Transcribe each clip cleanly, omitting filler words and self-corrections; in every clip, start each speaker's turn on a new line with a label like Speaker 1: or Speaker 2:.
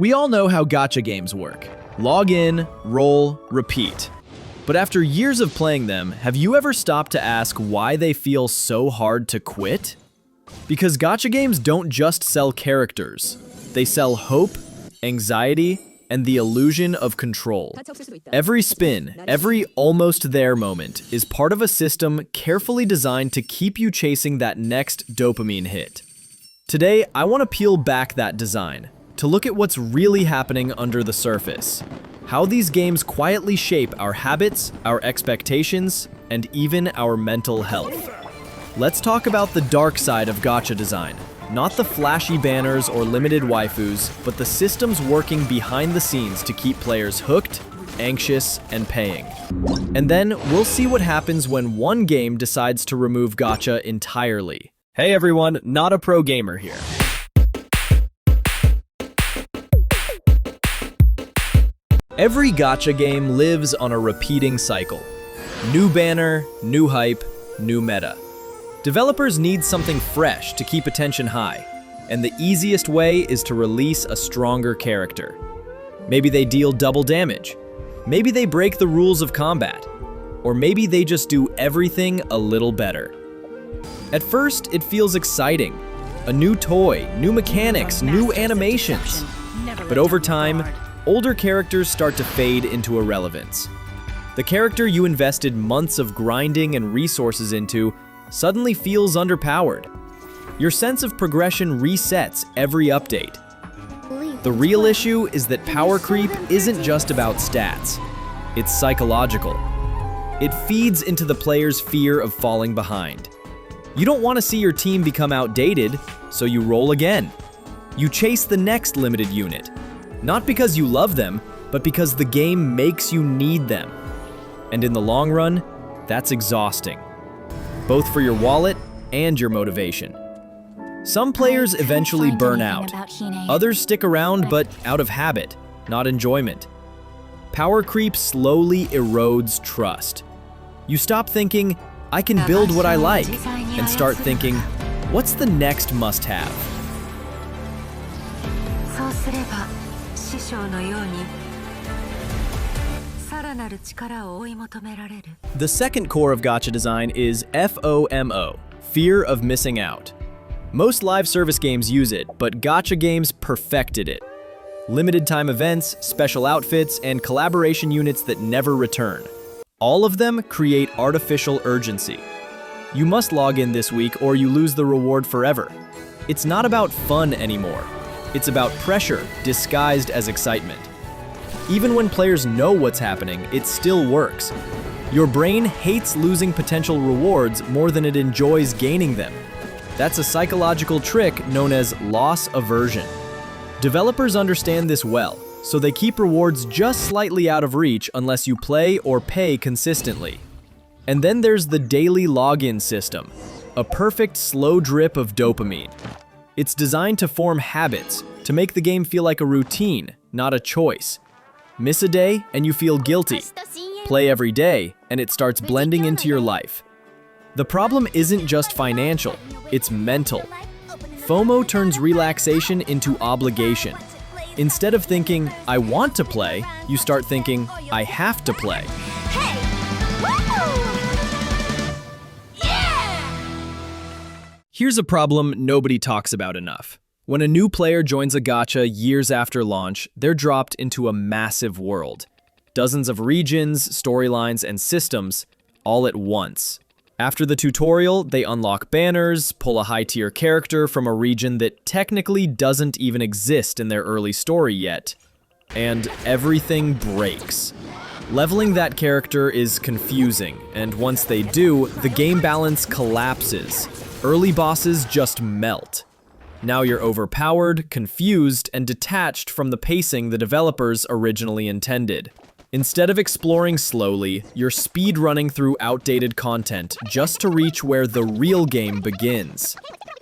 Speaker 1: We all know how gacha games work. Log in, roll, repeat. But after years of playing them, have you ever stopped to ask why they feel so hard to quit? Because gacha games don't just sell characters. They sell hope, anxiety, and the illusion of control. Every spin, every almost there moment is part of a system carefully designed to keep you chasing that next dopamine hit. Today, I want to peel back that design, to look at what's really happening under the surface. How these games quietly shape our habits, our expectations, and even our mental health. Let's talk about the dark side of gacha design. Not the flashy banners or limited waifus, but the systems working behind the scenes to keep players hooked, anxious, and paying. And then we'll see what happens when one game decides to remove gacha entirely. Hey everyone, not a pro gamer here. Every gacha game lives on a repeating cycle. New banner, new hype, new meta. Developers need something fresh to keep attention high, and the easiest way is to release a stronger character. Maybe they deal double damage. Maybe they break the rules of combat. Or maybe they just do everything a little better. At first, it feels exciting. A new toy, new mechanics, new animations. But over time, older characters start to fade into irrelevance. The character you invested months of grinding and resources into suddenly feels underpowered. Your sense of progression resets every update. The real issue is that power creep isn't just about stats. It's psychological. It feeds into the player's fear of falling behind. You don't want to see your team become outdated, so you roll again. You chase the next limited unit. Not because you love them, but because the game makes you need them. And in the long run, that's exhausting. Both for your wallet and your motivation. Some players eventually burn out. Others stick around, but out of habit, not enjoyment. Power creep slowly erodes trust. You stop thinking, I can build what I like, and start thinking, what's the next must-have? The second core of gacha design is FOMO, fear of missing out. Most live service games use it, but gacha games perfected it. Limited time events, special outfits, and collaboration units that never return. All of them create artificial urgency. You must log in this week or you lose the reward forever. It's not about fun anymore. It's about pressure disguised as excitement. Even when players know what's happening, it still works. Your brain hates losing potential rewards more than it enjoys gaining them. That's a psychological trick known as loss aversion. Developers understand this well, so they keep rewards just slightly out of reach unless you play or pay consistently. And then there's the daily login system, a perfect slow drip of dopamine. It's designed to form habits, to make the game feel like a routine, not a choice. Miss a day and you feel guilty. Play every day and it starts blending into your life. The problem isn't just financial, it's mental. FOMO turns relaxation into obligation. Instead of thinking, I want to play, you start thinking, I have to play. Here's a problem nobody talks about enough. When a new player joins a gacha years after launch, they're dropped into a massive world. Dozens of regions, storylines, and systems, all at once. After the tutorial, they unlock banners, pull a high-tier character from a region that technically doesn't even exist in their early story yet. And everything breaks. Leveling that character is confusing, and once they do, the game balance collapses. Early bosses just melt. Now you're overpowered, confused, and detached from the pacing the developers originally intended. Instead of exploring slowly, you're speedrunning through outdated content just to reach where the real game begins.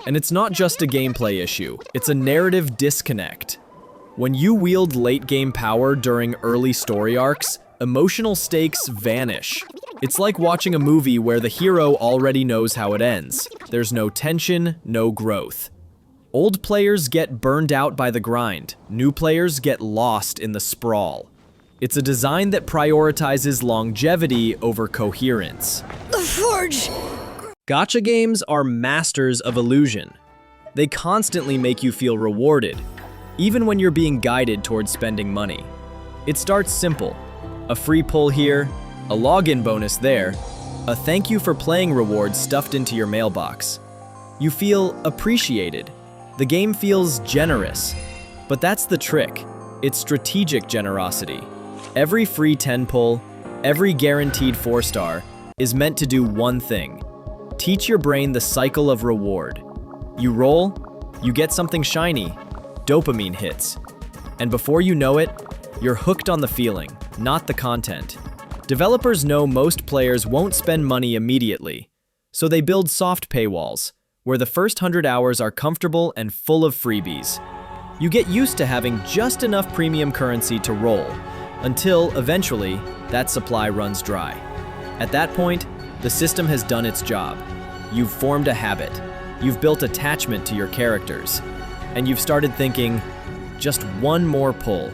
Speaker 1: And it's not just a gameplay issue, it's a narrative disconnect. When you wield late-game power during early story arcs, emotional stakes vanish. It's like watching a movie where the hero already knows how it ends. There's no tension, no growth. Old players get burned out by the grind. New players get lost in the sprawl. It's a design that prioritizes longevity over coherence.
Speaker 2: The Forge!
Speaker 1: Gacha games are masters of illusion. They constantly make you feel rewarded, even when you're being guided towards spending money. It starts simple. A free pull here, a login bonus there, a thank you for playing reward stuffed into your mailbox. You feel appreciated. The game feels generous. But that's the trick. It's strategic generosity. Every free 10 pull, every guaranteed 4-star is meant to do one thing. Teach your brain the cycle of reward. You roll, you get something shiny, dopamine hits. And before you know it, you're hooked on the feeling, not the content. Developers know most players won't spend money immediately, so they build soft paywalls, where the first 100 hours are comfortable and full of freebies. You get used to having just enough premium currency to roll, until, eventually, that supply runs dry. At that point, the system has done its job. You've formed a habit. You've built attachment to your characters. And you've started thinking, just one more pull.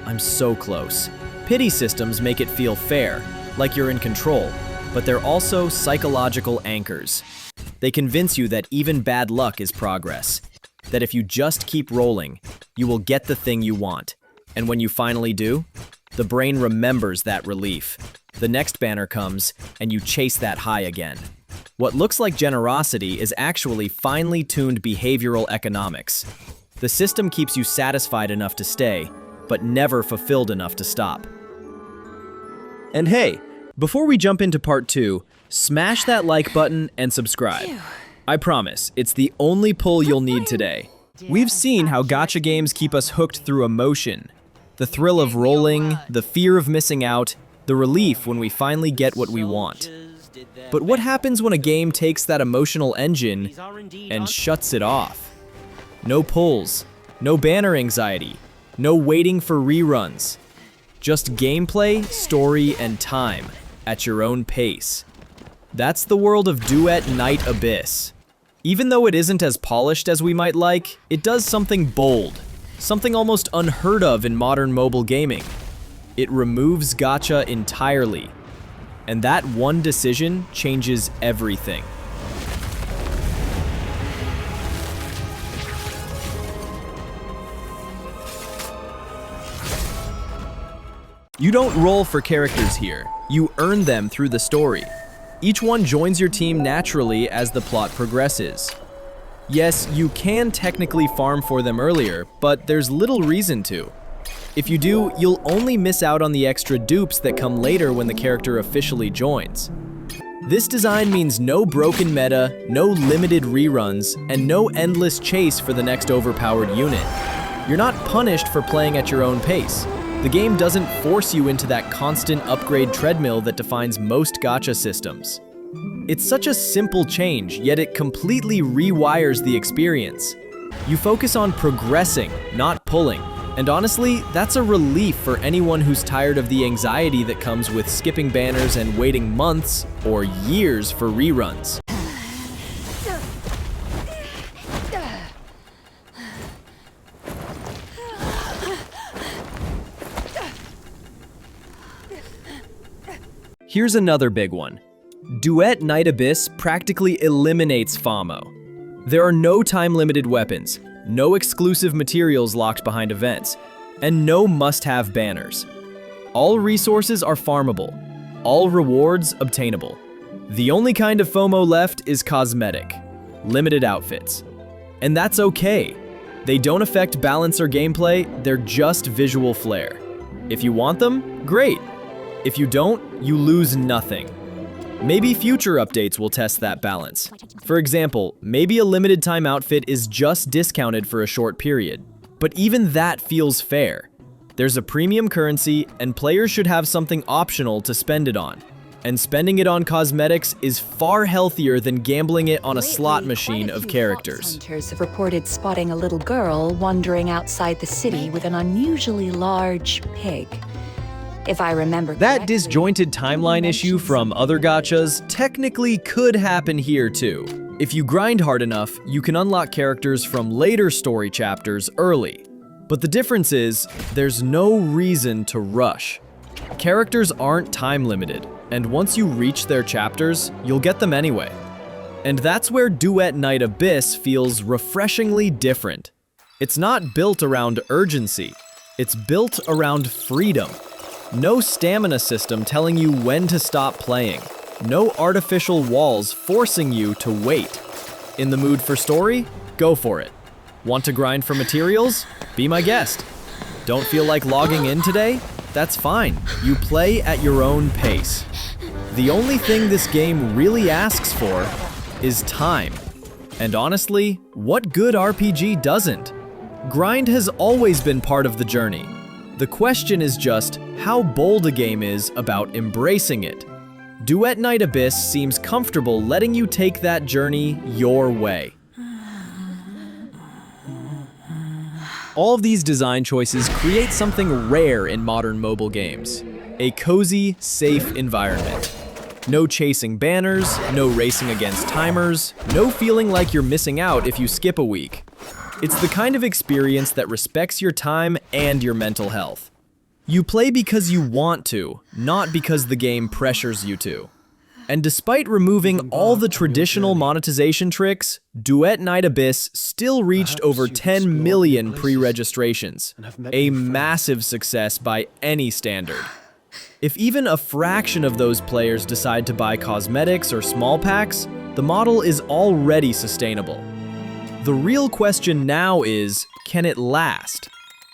Speaker 1: I'm so close. Pity systems make it feel fair, like you're in control, but they're also psychological anchors. They convince you that even bad luck is progress, that if you just keep rolling, you will get the thing you want. And when you finally do, the brain remembers that relief. The next banner comes, and you chase that high again. What looks like generosity is actually finely tuned behavioral economics. The system keeps you satisfied enough to stay, but never fulfilled enough to stop. And hey, before we jump into part 2, smash that like button and subscribe. I promise, it's the only pull you'll need today. We've seen how gacha games keep us hooked through emotion. The thrill of rolling, the fear of missing out, the relief when we finally get what we want. But what happens when a game takes that emotional engine and shuts it off? No pulls, no banner anxiety, no waiting for reruns. Just gameplay, story, and time at your own pace. That's the world of Duet Night Abyss. Even though it isn't as polished as we might like, it does something bold, something almost unheard of in modern mobile gaming. It removes gacha entirely, and that one decision changes everything. You don't roll for characters here, you earn them through the story. Each one joins your team naturally as the plot progresses. Yes, you can technically farm for them earlier, but there's little reason to. If you do, you'll only miss out on the extra dupes that come later when the character officially joins. This design means no broken meta, no limited reruns, and no endless chase for the next overpowered unit. You're not punished for playing at your own pace. The game doesn't force you into that constant upgrade treadmill that defines most gacha systems. It's such a simple change, yet it completely rewires the experience. You focus on progressing, not pulling. And honestly, that's a relief for anyone who's tired of the anxiety that comes with skipping banners and waiting months or years for reruns. Here's another big one. Duet Night Abyss practically eliminates FOMO. There are no time-limited weapons, no exclusive materials locked behind events, and no must-have banners. All resources are farmable, all rewards obtainable. The only kind of FOMO left is cosmetic, limited outfits. And that's okay. They don't affect balance or gameplay, they're just visual flair. If you want them, great. If you don't, you lose nothing. Maybe future updates will test that balance. For example, maybe a limited time outfit is just discounted for a short period. But even that feels fair. There's a premium currency, and players should have something optional to spend it on. And spending it on cosmetics is far healthier than gambling it on a slot machine of characters.
Speaker 2: Hunters have reported spotting a little girl wandering outside the city with an unusually large pig. If I remember
Speaker 1: that
Speaker 2: correctly,
Speaker 1: disjointed timeline issue from other gachas technically could happen here too. If you grind hard enough, you can unlock characters from later story chapters early. But the difference is, there's no reason to rush. Characters aren't time limited, and once you reach their chapters, you'll get them anyway. And that's where Duet Night Abyss feels refreshingly different. It's not built around urgency, it's built around freedom. No stamina system telling you when to stop playing. No artificial walls forcing you to wait. In the mood for story? Go for it. Want to grind for materials? Be my guest. Don't feel like logging in today? That's fine. You play at your own pace. The only thing this game really asks for is time. And honestly, what good RPG doesn't? Grind has always been part of the journey. The question is just how bold a game is about embracing it. Duet Night Abyss seems comfortable letting you take that journey your way. All of these design choices create something rare in modern mobile games. A cozy, safe environment. No chasing banners, no racing against timers, no feeling like you're missing out if you skip a week. It's the kind of experience that respects your time and your mental health. You play because you want to, not because the game pressures you to. And despite removing all the traditional monetization tricks, Duet Night Abyss still reached over 10 million pre-registrations, a massive success by any standard. If even a fraction of those players decide to buy cosmetics or small packs, the model is already sustainable. The real question now is, can it last?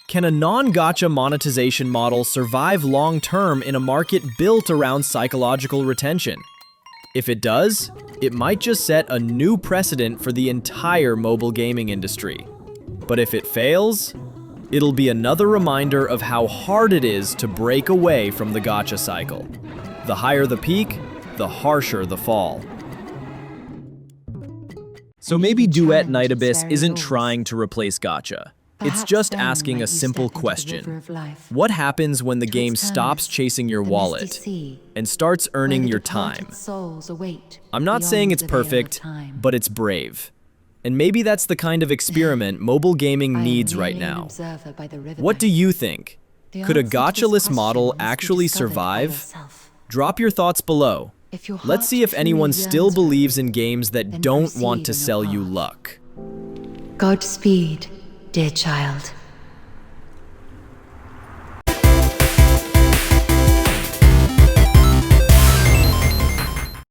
Speaker 1: Can a non-gacha monetization model survive long-term in a market built around psychological retention? If it does, it might just set a new precedent for the entire mobile gaming industry. But if it fails, it'll be another reminder of how hard it is to break away from the gacha cycle. The higher the peak, the harsher the fall. So maybe Duet Night Abyss isn't trying to replace gacha. It's just asking a simple question. What happens when the game stops chasing your wallet and starts earning your time? I'm not saying it's perfect, but it's brave. And maybe that's the kind of experiment mobile gaming needs right now. What do you think? Could a gacha-less model actually survive? Drop your thoughts below. Let's see if anyone still believes in games that don't want to sell you luck.
Speaker 2: Godspeed, dear child.